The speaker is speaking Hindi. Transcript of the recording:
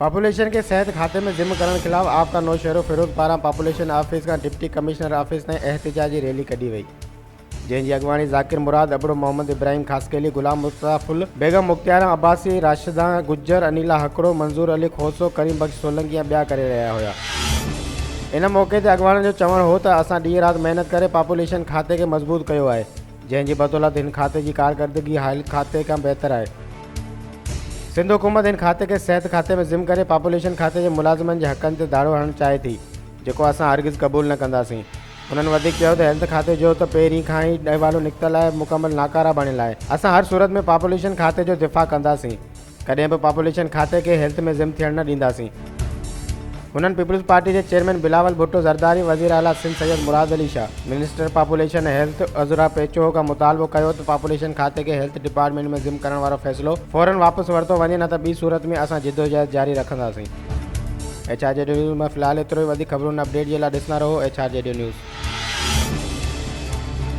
पॉपुलेशन के सेहत खाते में ज़िम करण खिलाफ़ आपका नौशहरो फिरोज़ पारां पॉपुलेशन ऑफिस का डिप्टी कमिश्नर ऑफिस ने एहतिजाजी रैली कढी वई, जंहिंजी अॻवानी ज़ाकिर मुराद, अबड़ो मोहम्मद इब्राहिम ख़ासकेली, गुलाम मुस्तफ़ुल, बेगम मुख्तियार अब्बासी, राशिदा गुज्जर, अनीला हकड़ो, मंजूर अली खोसो, करीम बख्श सोलंकी ऐं ॿिया करे रहिया हुआ। इन मौक़े ते अॻवाननि जो चवणु हो त असां ॾींहुं राति महिनत करे पॉपुलेशन खाते खे मज़बूत कयो आहे, जंहिंजी बदौलत हिन खाते जी कारकर्दगी हाल खाते खां बहितर आहे। सिंध हुकूमत हिन खाते खे सिहत खाते में ज़िम करे पॉपुलेशन खाते जे मुलाज़िमनि जे हक़नि ते दाड़ो हणणु चाहे थी, जेको असां हरगिज़ क़बूल न कंदासीं। उन्हनि वधीक चयो त हेल्थ खाते जो त पहिरीं खां ई अहवालो निकितल आहे, मुकमल नाकारा बणियल आहे। असां हर सूरत में पॉपुलेशन खाते जो दिफ़ा कंदासीं, कॾहिं बि पॉपुलेशन खाते खे हेल्थ में ज़िम थियणु न ॾींदासीं। हुननि पीपल्स पार्टी जे चेयरमैन बिलावल भुट्टो ज़रदारी, वज़ीर आला Sindh Syed Murad Ali Shah, minister population health Azra Pechuho खां मुतालबो कयो त पॉपुलेशन खाते खे हेल्थ डिपार्टमेंट में ज़िम करण वारो फ़ैसिलो फ़ौरन वापसि वरितो वञे, न त ॿी सूरत में असां जिदोजहद जारी रखंदासीं। HRJD न्यूज़ में फ़िलहाल एतिरो ई। वधीक ख़बरुनि अपडेट जे लाइ ॾिसंदा रहो HRJD न्यूज़।